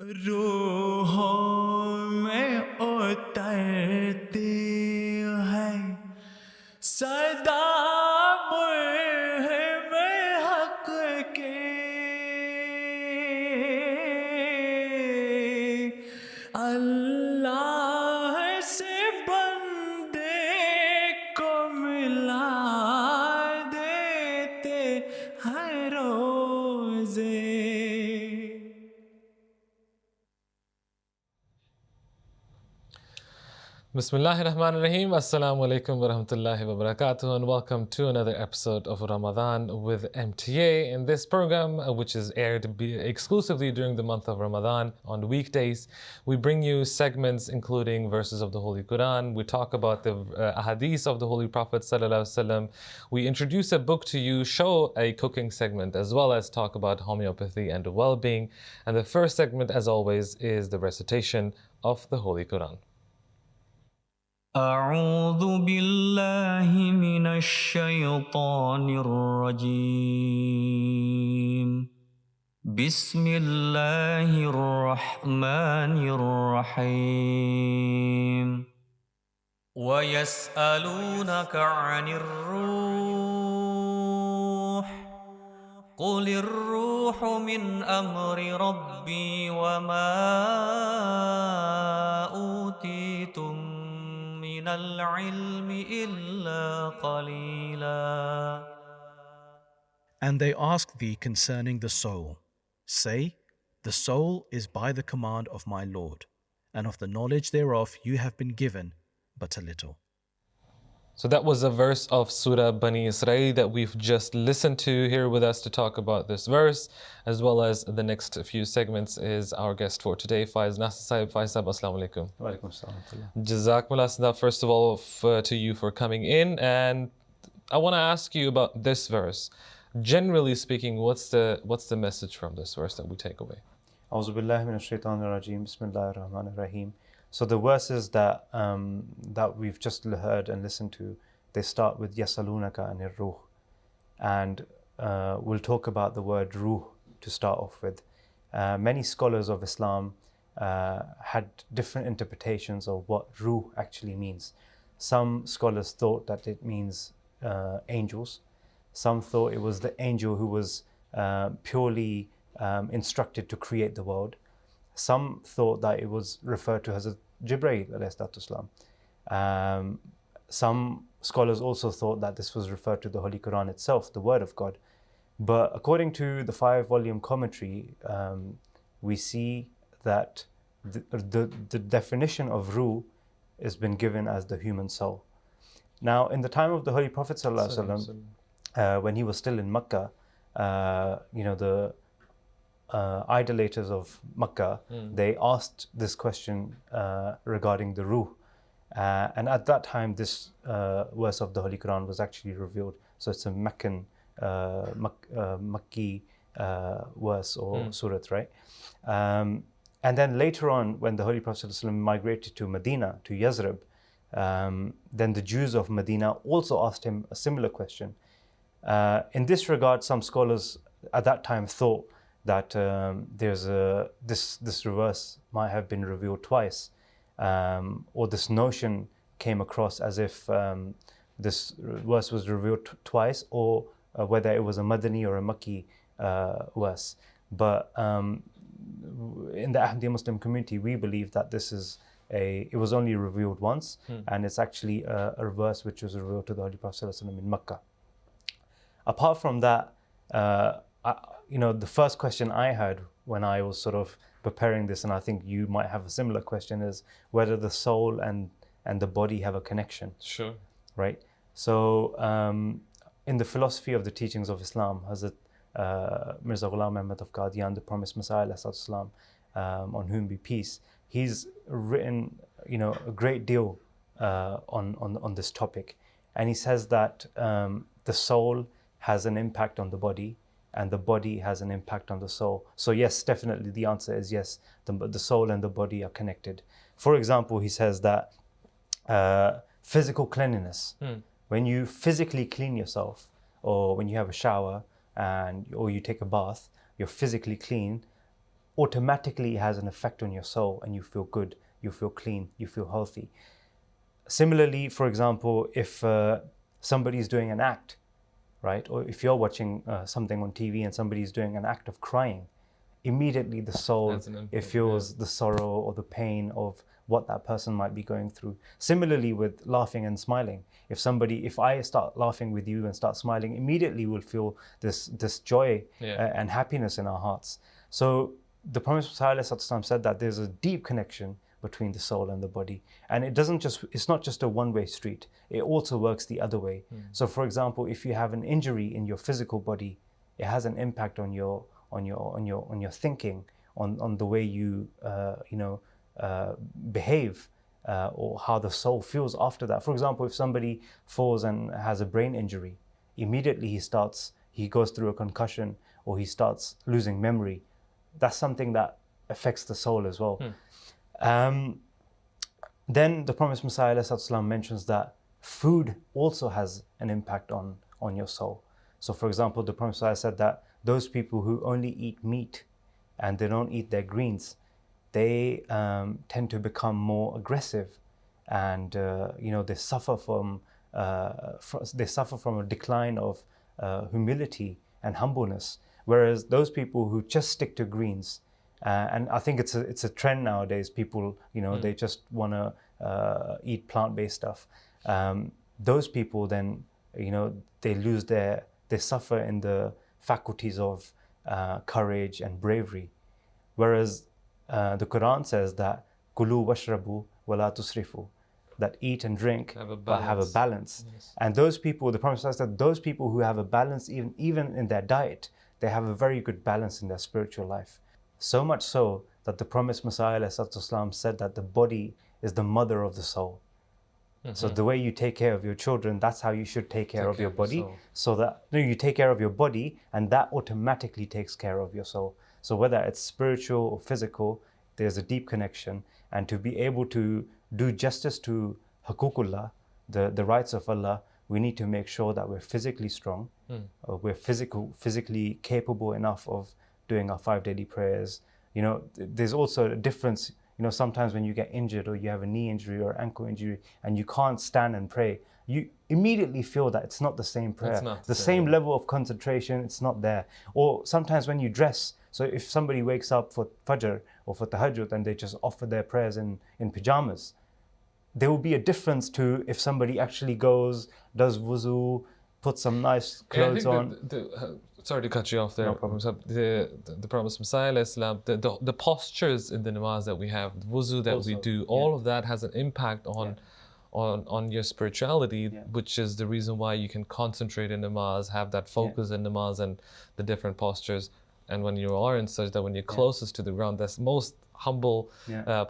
रूहों में उतरती है सदा मुल्हिम हक के अल्लाह से बंदे को मिला देते हर रोज़े. Bismillahirrahmanirrahim. Assalamu alaikum wa rahmatullahi wa barakatuh, and welcome to another episode of Ramadan with MTA. In this program, which is aired exclusively during the month of Ramadan on weekdays, we bring you segments including verses of the Holy Quran. We talk about the ahadith of the Holy Prophet sallallahu alaihi wasallam. We introduce a book to you, show a cooking segment, as well as talk about homeopathy and well-being. And the first segment, as always, is the recitation of the Holy Quran. أعوذ بالله من الشيطان الرجيم بسم الله الرحمن الرحيم ويسألونك عن الروح قل الروح من أمر ربي وما أوتيتم من العلم إلا قليلا. And they ask thee concerning the soul. Say, the soul is by the command of my Lord, and of the knowledge thereof you have been given but a little. So that was a verse of Surah Bani Israel that we've just listened to. Here with us to talk about this verse, as well as the next few segments, is our guest for today, Faiz Nasser Sahib. Faiz Sahib, assalamu alaikum. Wa alaikum assalam. Jazakumullah Sahib, first of all, to you for coming in. And I want to ask you about this verse. Generally speaking, what's the message from this verse that we take away? A'udhu billahi minash shaitanir rajim. Bismillahir rahmanir rahim. So the verses that we've just heard and listened to, they start with yasalunaka anir ruh, and we'll talk about the word ruh to start off with. Many scholars of Islam had different interpretations of what ruh actually means. Some scholars thought that it means angels. Some thought it was the angel who was purely instructed to create the world. Some thought that it was referred to as Jibreel alayhi salatu wasalam. Some scholars also thought that this was referred to the Holy Quran itself, the Word of God. But according to the 5-volume commentary, we see that the definition of ruh has been given as the human soul. Now, in the time of the Holy Prophet sallallahu alaihi wasallam, when he was still in Makkah, the idolaters of Makkah, they asked this question regarding the ruh. And at that time, this verse of the Holy Quran was actually revealed. So it's a Makki verse or surat, right? And then later on, when the Holy Prophet ﷺ migrated to Medina, to Yazrib, then the Jews of Medina also asked him a similar question. In this regard, some scholars at that time thought that this verse might have been revealed twice, or this notion came across as if this verse was revealed twice, or whether it was a Madani or a Makki verse. But in the Ahmadiyya Muslim community, we believe that it was only revealed once, and it's actually a verse which was revealed to the Holy Prophet ﷺ in Makkah. Apart from that, the first question I had when I was sort of preparing this, and I think you might have a similar question, is whether the soul and the body have a connection. Sure. Right? So in the philosophy of the teachings of Islam, Hazrat Mirza Ghulam Ahmad of Qadian, the promised Messiah, on whom be peace, he's written a great deal on this topic. And he says that the soul has an impact on the body, and the body has an impact on the soul. So yes, definitely the answer is yes, the soul and the body are connected. For example, he says that physical cleanliness, when you physically clean yourself, or when you have a shower or you take a bath, you're physically clean, automatically has an effect on your soul, and you feel good, you feel clean, you feel healthy. Similarly, for example, if somebody's doing an act, right, or if you're watching something on TV and somebody's doing an act of crying, immediately the soul, it feels the sorrow or the pain of what that person might be going through. Similarly with laughing and smiling, if I start laughing with you and start smiling, immediately we'll feel this joy and happiness in our hearts. So the Prophet ﷺ said that there's a deep connection between the soul and the body, and it's not just a one-way street, it also works the other way. So for example, if you have an injury in your physical body, it has an impact on your thinking, on the way you behave, or how the soul feels after that. For example, if somebody falls and has a brain injury, immediately he goes through a concussion, or he starts losing memory. That's something that affects the soul as well. Then the Prophet ﷺ mentions that food also has an impact on your soul. So for example, the Prophet ﷺ said that those people who only eat meat and they don't eat their greens, they tend to become more aggressive, and they suffer from a decline of humility and humbleness. Whereas those people who just stick to greens, and I think it's a trend nowadays. People, they just want to eat plant-based stuff. Those people then, they suffer in the faculties of courage and bravery. Whereas the Quran says that kulu washrabu wala tusrifu, that eat and drink but have a balance. Yes. And those people, the Prophet says that those people who have a balance even in their diet, they have a very good balance in their spiritual life. So much so that the promised Messiah ﷺ said that the body is the mother of the soul. So the way you take care of your children, that's how you should take care of your body. So that you take care of your body, and that automatically takes care of your soul. So whether it's spiritual or physical, there's a deep connection. And to be able to do justice to huququllah, the rights of Allah, we need to make sure that we're physically strong, we're physically capable enough of doing our 5 daily prayers. There's also a difference. Sometimes when you get injured, or you have a knee injury or ankle injury, and you can't stand and pray, you immediately feel that it's not the same prayer. It's not the same level of concentration, it's not there. Or sometimes when you dress, so if somebody wakes up for Fajr or for Tahajjud and they just offer their prayers in pajamas, there will be a difference to if somebody actually goes, does wuzu, puts some nice clothes on. Sorry to cut you off there. No problem. The Prophet Messiah, the postures in the namaz that we have, the wuzu that we do, all of that has an impact on your spirituality, which is the reason why you can concentrate in namaz, have that focus in namaz and the different postures. And when you are in sajda, when you're closest to the ground, that's most humble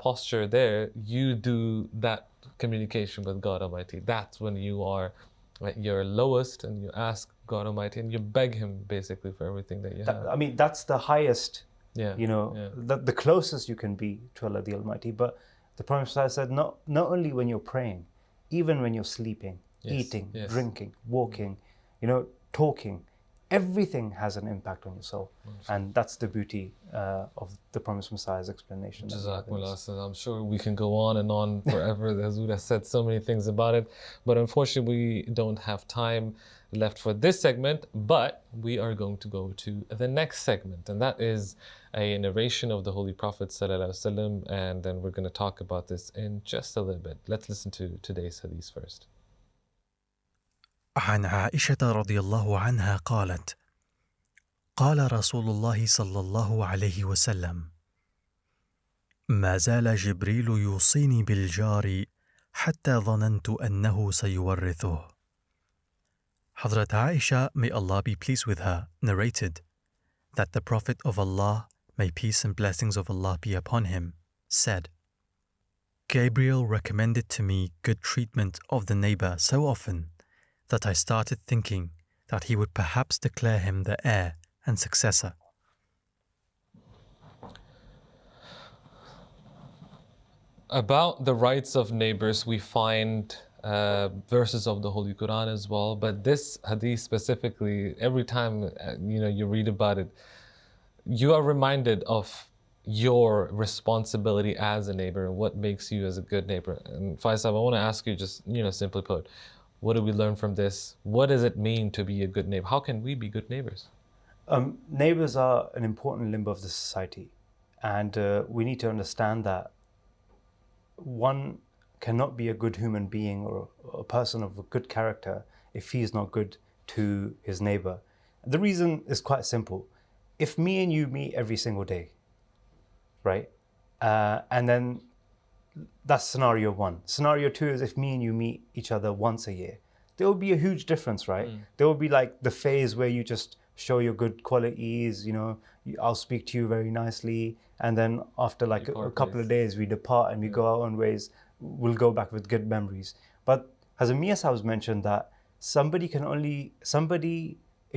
posture there, you do that communication with God Almighty. That's when you are at your lowest, and you ask God Almighty and you beg Him basically for everything that you have. I mean, that's the highest, the closest you can be to Allah the Almighty. But the Prophet said, not only when you're praying, even when you're sleeping, eating, drinking, walking, talking, everything has an impact on your soul. And that's the beauty of the Promised Messiah's explanation. Jazakumullah. I'm sure we can go on and on forever. The Hazur has said so many things about it, but unfortunately we don't have time left for this segment, but we are going to go to the next segment, and that is a narration of the Holy Prophet ﷺ, and then we're going to talk about this in just a little bit. Let's listen to today's hadith first. عن عائشة رضي الله عنها قالت: قال رسول الله صلى الله عليه وسلم: ما زال جبريل يوصيني بالجار حتى ظننت أنه سيورثه. Hazrat Aisha, may Allah be pleased with her, narrated that the Prophet of Allah, may peace and blessings of Allah be upon him, said, Gabriel recommended to me good treatment of the neighbor so often that I started thinking that he would perhaps declare him the heir and successor. About the rights of neighbors, we find verses of the Holy Quran as well, but this hadith specifically, every time you read about it, you are reminded of your responsibility as a neighbor and what makes you as a good neighbor. And Faisal, I want to ask you, just simply put, what do we learn from this? What does it mean to be a good neighbor? How can we be good neighbors? Neighbors are an important limb of the society, and we need to understand that one cannot be a good human being or a person of a good character if he is not good to his neighbor. The reason is quite simple. If me and you meet every single day, right, and then that's scenario one. Scenario two is if me and you meet each other once a year, there will be a huge difference, right? There will be like the phase where you just show your good qualities, I'll speak to you very nicely, and then after like a couple of days we depart and we go our own ways. We'll go back with good memories. But Hazrat Mia Sahib mentioned that if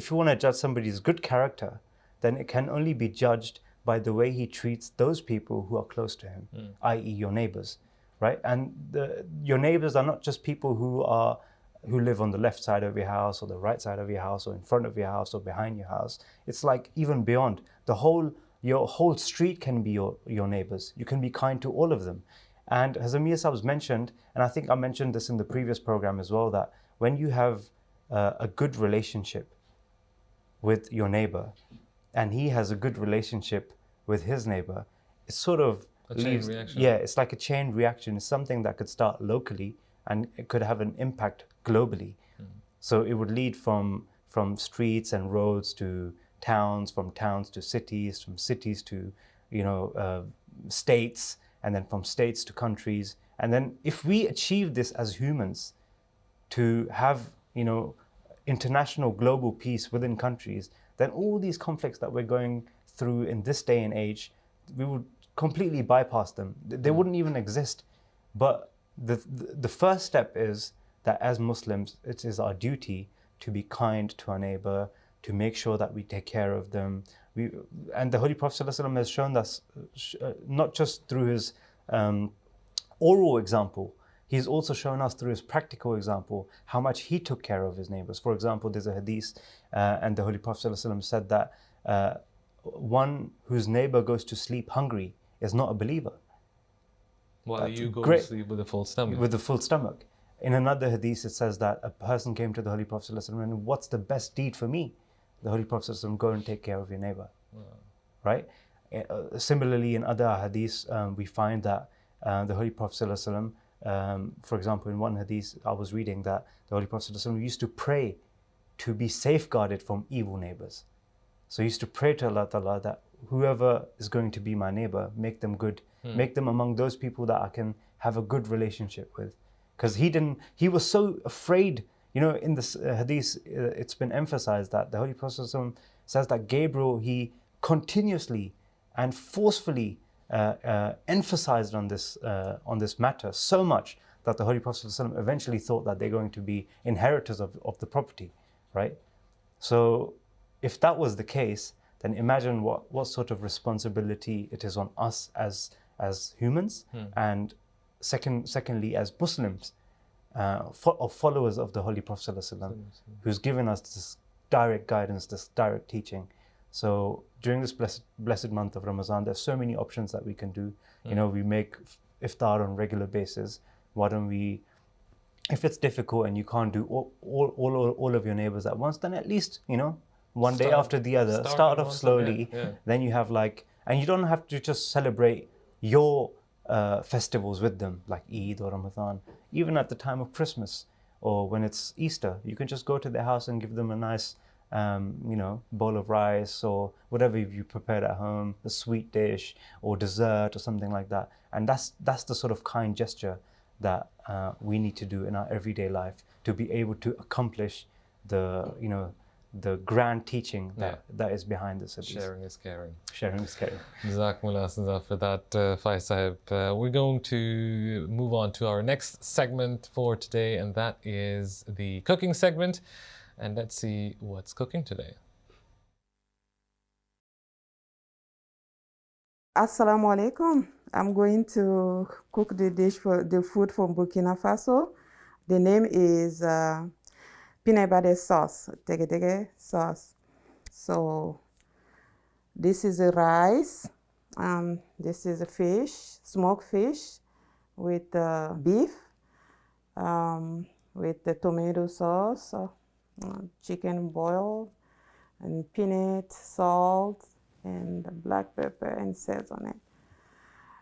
you want to judge somebody's good character, then it can only be judged by the way he treats those people who are close to him, i.e. your neighbors, right? And your neighbors are not just people who live on the left side of your house or the right side of your house or in front of your house or behind your house. It's like even beyond. Your whole street can be your neighbors. You can be kind to all of them. And as Amir Saab's mentioned, and I think I mentioned this in the previous program as well, that when you have a good relationship with your neighbor and he has a good relationship with his neighbor, it's sort of a chain reaction. Yeah, it's like a chain reaction. It's something that could start locally and it could have an impact globally. So it would lead from streets and roads to towns, from towns to cities, from cities to states, and then from states to countries. And then if we achieve this as humans, to have international global peace within countries, then all these conflicts that we're going through in this day and age, we would completely bypass them. They wouldn't even exist. But the first step is that as Muslims, it is our duty to be kind to our neighbor, to make sure that we take care of them. And the Holy Prophet ﷺ has shown us, not just through his oral example, he's also shown us through his practical example how much he took care of his neighbors. For example, there's a hadith, and the Holy Prophet ﷺ said that one whose neighbor goes to sleep hungry is not a believer. While you go to sleep with a full stomach. With a full stomach. In another hadith, it says that a person came to the Holy Prophet ﷺ and what's the best deed for me? The Holy Prophet ﷺ, go and take care of your neighbor. Wow. Right? Similarly, in other hadiths, we find that the Holy Prophet ﷺ, for example, in one hadith, I was reading that the Holy Prophet ﷺ used to pray to be safeguarded from evil neighbors. So he used to pray to Allah Ta'ala that whoever is going to be my neighbor, make them good. Make them among those people that I can have a good relationship with. Because he was so afraid. In this hadith, it's been emphasized that the Holy Prophet ﷺ says that Gabriel, he continuously and forcefully emphasized on this matter so much that the Holy Prophet ﷺ eventually thought that they're going to be inheritors of the property, right? So if that was the case, then imagine what sort of responsibility it is on us as humans, and secondly as Muslims, followers of the Holy Prophet ﷺ, who's given us this direct guidance, this direct teaching. So during this blessed month of Ramadan, there's so many options that we can do. We make iftar on regular basis. Why don't we, if it's difficult and you can't do all of your neighbors at once, then at least one day after the other, start off slowly. Then you have and you don't have to just celebrate your festivals with them, like Eid or Ramadan. Even at the time of Christmas or when it's Easter, you can just go to their house and give them a nice bowl of rice or whatever you prepared at home, a sweet dish or dessert or something like that. And that's the sort of kind gesture that we need to do in our everyday life to be able to accomplish the grand teaching that is behind this. Sharing is caring. Sharing is caring. Jazakumullah for that, Faiz Sahib. We're going to move on to our next segment for today, and that is the cooking segment. And let's see what's cooking today. Assalamu alaikum. I'm going to cook the food from Burkina Faso. The name is peanut butter sauce, tege sauce. So this is the rice This is a fish, smoked fish with beef, with the tomato sauce, chicken boiled, and peanut, salt, and black pepper and seasoning.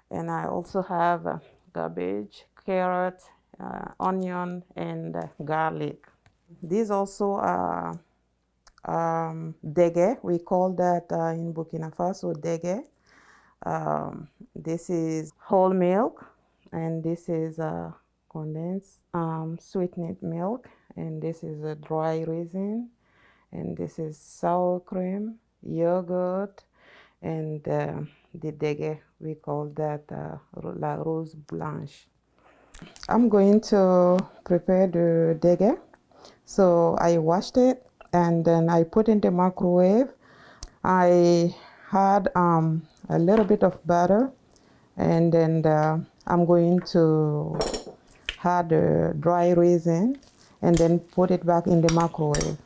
And I also have cabbage, carrot, onion, and garlic. These also are dege. We call that in Burkina Faso dege. This is whole milk, and this is condensed sweetened milk, and this is a dry raisin, and this is sour cream, yogurt, and the dege, we call that la rose blanche. I'm going to prepare the dege. So I washed it and then I put in the microwave. I had a little bit of butter, and then I'm going to add the dry raisin and then put it back in the microwave.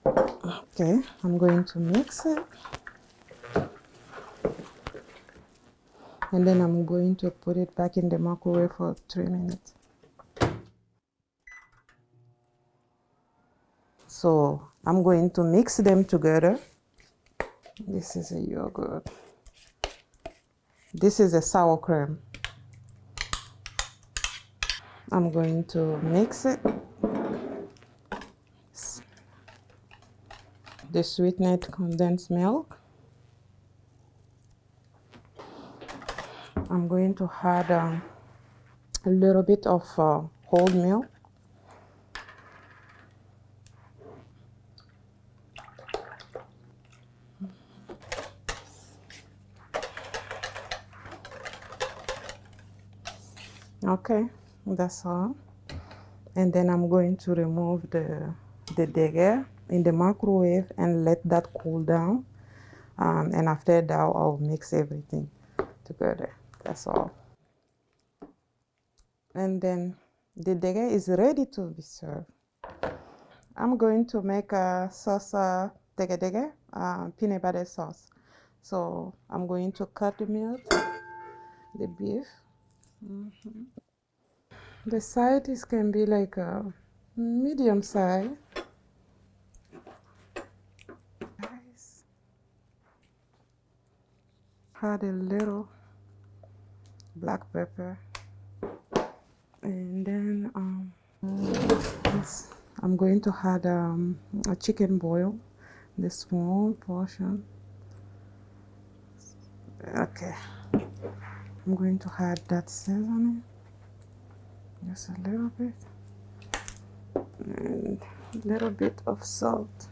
Okay, I'm going to mix it. And then I'm going to put it back in the microwave for 3 minutes. So I'm going to mix them together. This is a yogurt. This is a sour cream. I'm going to mix it. The sweetened condensed milk. I'm going to add a little bit of whole milk. Okay, that's all. And then I'm going to remove the dege in the microwave and let that cool down. And after that, I'll mix everything together. That's all. And then the dege is ready to be served. I'm going to make a sauce, dege, peanut butter sauce. So I'm going to cut the meat, the beef. The size can be like a medium size. Add a little black pepper, and then I'm going to add a chicken boil, the small portion. Okay, I'm going to add that seasoning, just a little bit, and a little bit of salt.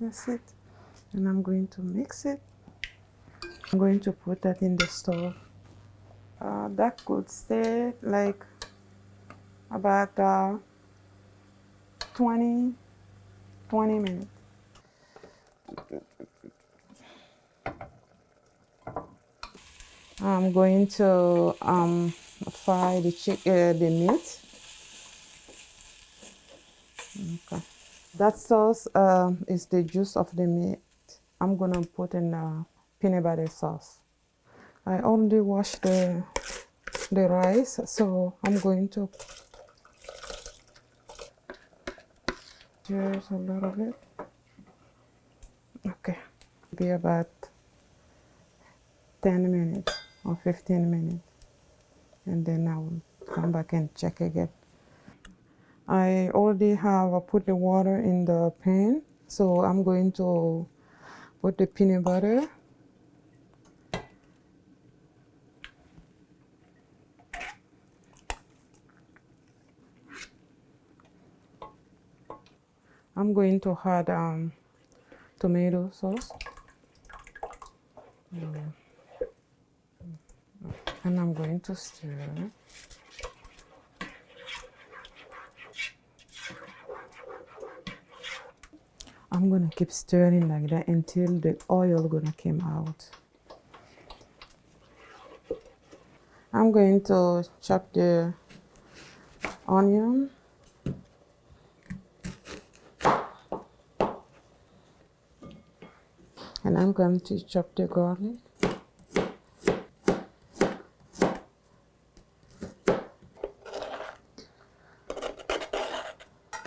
That's it. And I'm going to mix it. I'm going to put that in the stove. That could stay like about 20 minutes. I'm going to fry the meat. Okay. That sauce is the juice of the meat. I'm gonna put in peanut butter sauce. I already washed the rice, so I'm going to stir it a little bit. Okay, be about 10 minutes or 15 minutes, and then I will come back and check again. I already have put the water in the pan, so I'm going to put the peanut butter. I'm going to add tomato sauce. And I'm going to stir. I'm gonna keep stirring like that until the oil gonna come out. I'm going to chop the onion. And I'm going to chop the garlic.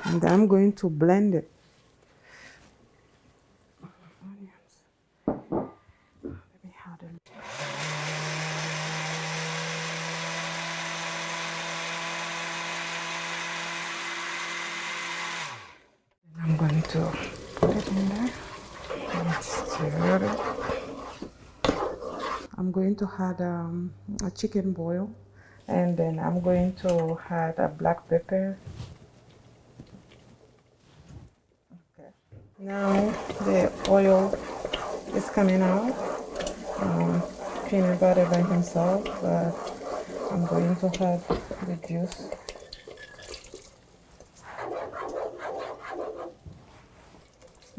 And I'm going to blend it. Let me have it. I'm going to put it in there and stir it. I'm going to add a chicken boil, and then I'm going to add a black pepper. Okay. Now the oil is coming out. Peanut butter by himself, but I'm going to add the juice.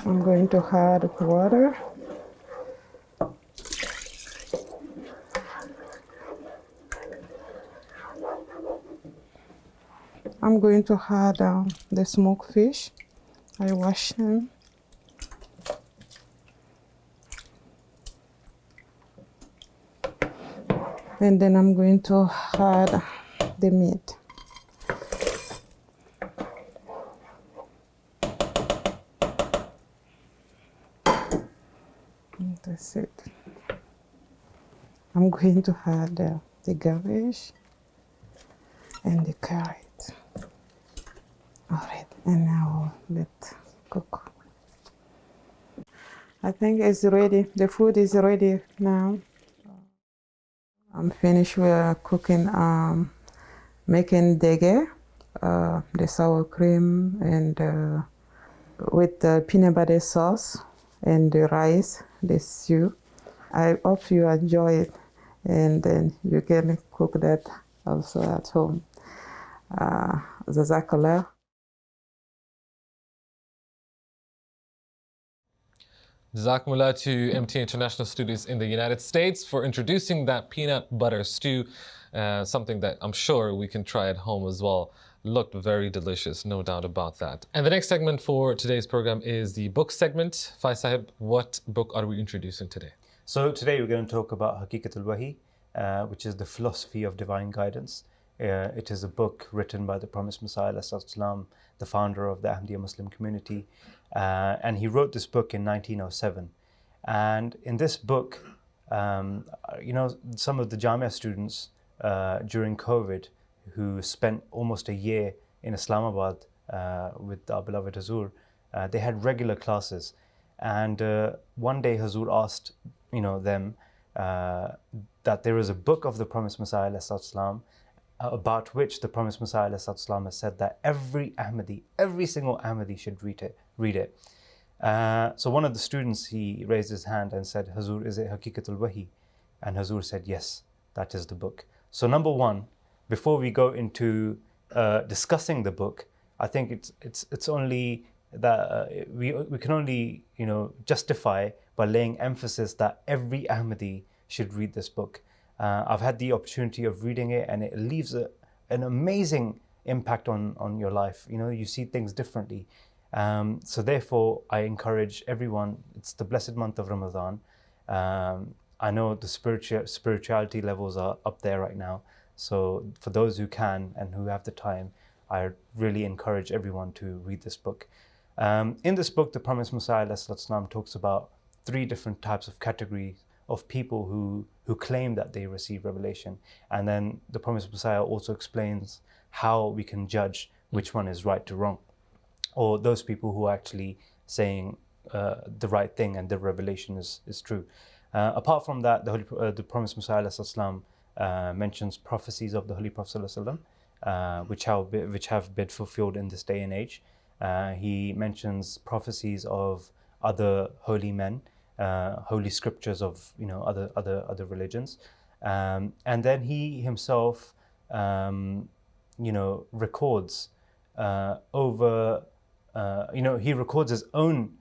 I'm going to add water. I'm going to add the smoked fish. I wash them. And then I'm going to add the meat. And that's it. I'm going to add the cabbage and the carrot. All right, and now let's cook. I think it's ready. The food is ready now. I'm finished with cooking, making dege, the sour cream, and with the peanut butter sauce and the rice, the stew. I hope you enjoy it, and then you can cook that also at home. Jazakallah. Jazakumullah to MTA International Studios in the United States for introducing that peanut butter stew, something that I'm sure we can try at home as well. Looked very delicious, no doubt about that. And the next segment for today's program is the book segment. Fai Sahib, what book are we introducing today? So today we're going to talk about Haqiqatul Wahi, which is the philosophy of divine guidance. It is a book written by the Promised Messiah, ﷺ, the founder of the Ahmadiyya Muslim community. And he wrote this book in 1907. And in this book, some of the Jamia students during COVID who spent almost a year in Islamabad with our beloved Hazur, they had regular classes. And one day Hazur asked them that there is a book of the Promised Messiah ﷺ, about which the Promised Messiah ﷺ has said that every Ahmadi, every single Ahmadi should read it. So one of the students, he raised his hand and said, Hazur, is it Haqiqatul Wahi? And Hazur said, yes, that is the book. So number one, before we go into discussing the book, I think it's only that we can only justify by laying emphasis that every Ahmadi should read this book. I've had the opportunity of reading it, and it leaves an amazing impact on your life. You see things differently. So therefore, I encourage everyone. It's the blessed month of Ramadan. I know the spirituality levels are up there right now. So for those who can and who have the time, I really encourage everyone to read this book. In this book, the Promised Messiah ﷺ talks about 3 different types of categories of people who claim that they receive revelation. And then the Promised Messiah also explains how we can judge which one is right to wrong, or those people who are actually saying the right thing and the revelation is true. Apart from that, the Promised Messiah ﷺ mentions prophecies of the Holy Prophet ﷺ, which have been fulfilled in this day and age. He mentions prophecies of other holy men, holy scriptures of other religions, and then he himself records he records his own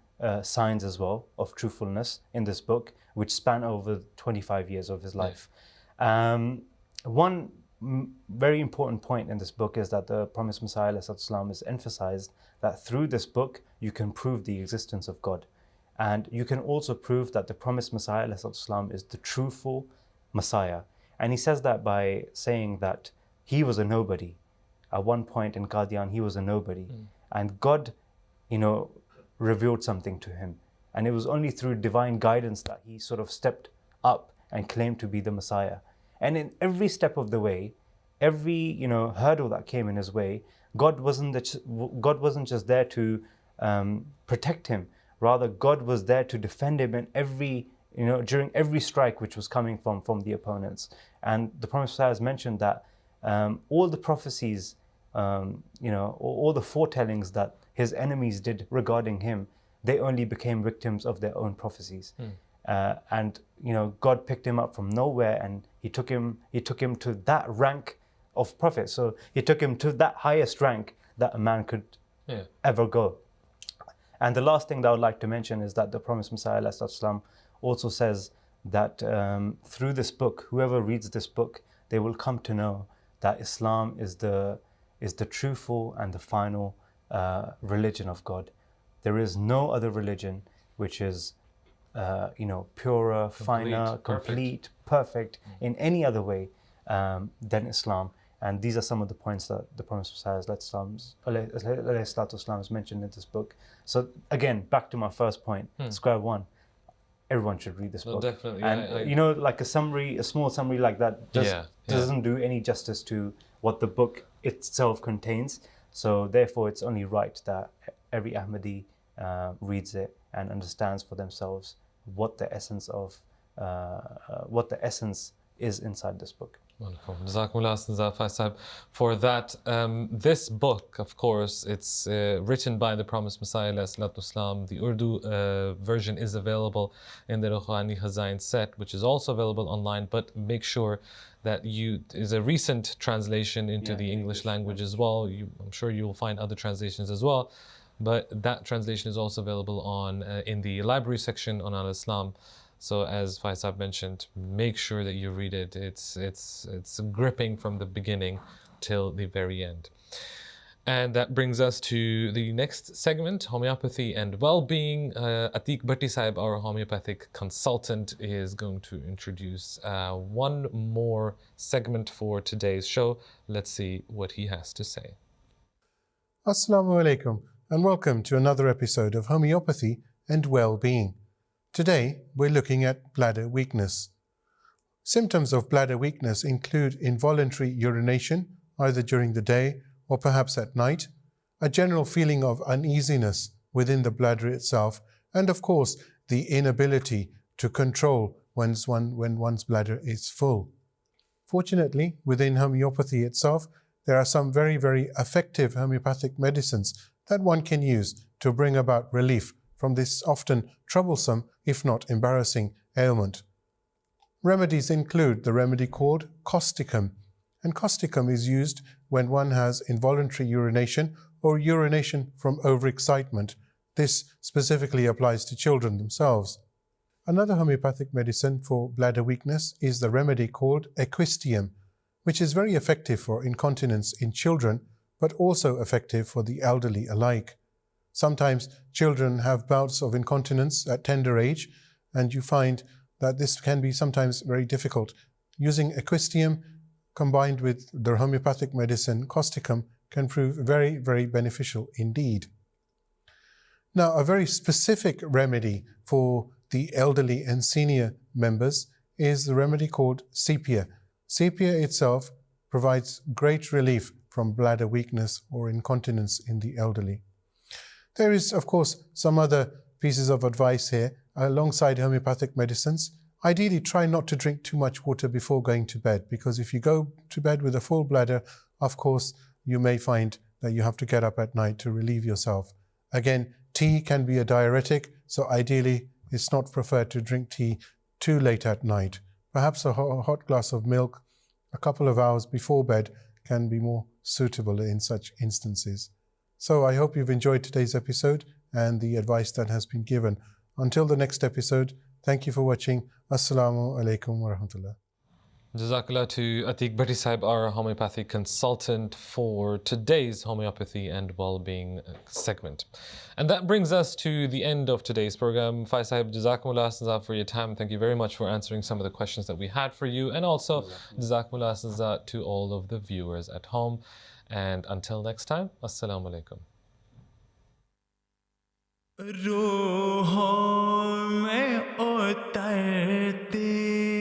signs as well of truthfulness in this book, which span over 25 years of his life. One very important point in this book is that the Promised Messiah ﷺ has emphasized that through this book you can prove the existence of God. And you can also prove that the promised Messiah ﷺ is the truthful Messiah. And he says that by saying that he was a nobody. At one point in Qadian, he was a nobody. And God, revealed something to him. And it was only through divine guidance that he sort of stepped up and claimed to be the Messiah. And in every step of the way, every hurdle that came in his way, God wasn't just there to protect him. Rather, God was there to defend him in during every strike which was coming from the opponents. And the Prophet Messiah has mentioned that all the prophecies, all the foretellings that his enemies did regarding him, they only became victims of their own prophecies. And God picked him up from nowhere, and he took him to that rank of prophet. So he took him to that highest rank that a man could ever go. And the last thing that I would like to mention is that the promised Messiah ﷺ also says that through this book, whoever reads this book, they will come to know that Islam is the truthful and the final religion of God. There is no other religion which is purer, finer, complete, perfect in any other way than Islam. And these are some of the points that the Prophet ﷺ has mentioned in this book. So again, back to my first point, square one, everyone should read this book. Definitely. And like a small summary like that doesn't do any justice to what the book itself contains. So therefore, it's only right that every Ahmadi reads it and understands for themselves what the essence is inside this book. Wonderful. Jazakumullah for that. This book, of course, it's written by the promised Messiah ﷺ. The Urdu version is available in the Ruhani Khazain set, which is also available online, but make sure that is a recent translation into the English language as well. I'm sure you will find other translations as well, but that translation is also available in the library section on Al-Islam. So as Faisal mentioned, make sure that you read it. It's gripping from the beginning till the very end. And that brings us to the next segment, homeopathy and well-being. Atiq Bhatti Sahib, our homeopathic consultant, is going to introduce one more segment for today's show. Let's see what he has to say. Assalamu alaikum and welcome to another episode of Homeopathy and Well-being. Today, we're looking at bladder weakness. Symptoms of bladder weakness include involuntary urination, either during the day or perhaps at night, a general feeling of uneasiness within the bladder itself, and of course, the inability to control when one's bladder is full. Fortunately, within homeopathy itself, there are some very, very effective homeopathic medicines that one can use to bring about relief from this often troublesome, if not embarrassing, ailment. Remedies include the remedy called causticum, and causticum is used when one has involuntary urination or urination from overexcitement. This specifically applies to children themselves. Another homeopathic medicine for bladder weakness is the remedy called equistium, which is very effective for incontinence in children, but also effective for the elderly alike. Sometimes children have bouts of incontinence at tender age, and you find that this can be sometimes very difficult. Using equistium combined with the homeopathic medicine causticum can prove very, very beneficial indeed. Now, a very specific remedy for the elderly and senior members is the remedy called sepia. Sepia itself provides great relief from bladder weakness or incontinence in the elderly. There is, of course, some other pieces of advice here alongside homeopathic medicines. Ideally, try not to drink too much water before going to bed, because if you go to bed with a full bladder, of course, you may find that you have to get up at night to relieve yourself. Again, tea can be a diuretic, so ideally, it's not preferred to drink tea too late at night. Perhaps a hot glass of milk a couple of hours before bed can be more suitable in such instances. So I hope you've enjoyed today's episode and the advice that has been given. Until the next episode, thank you for watching. Assalamu alaikum wa rahmatullah. Jazakallah to Atiq Bhatti Sahib, our homeopathy consultant for today's homeopathy and well-being segment. And that brings us to the end of today's program. Faiz Sahib, Jazakumullah Saza for your time. Thank you very much for answering some of the questions that we had for you. And also, Jazakumullah Saza to all of the viewers at home. And until next time, Assalamu alaikum. रूहों में उतरती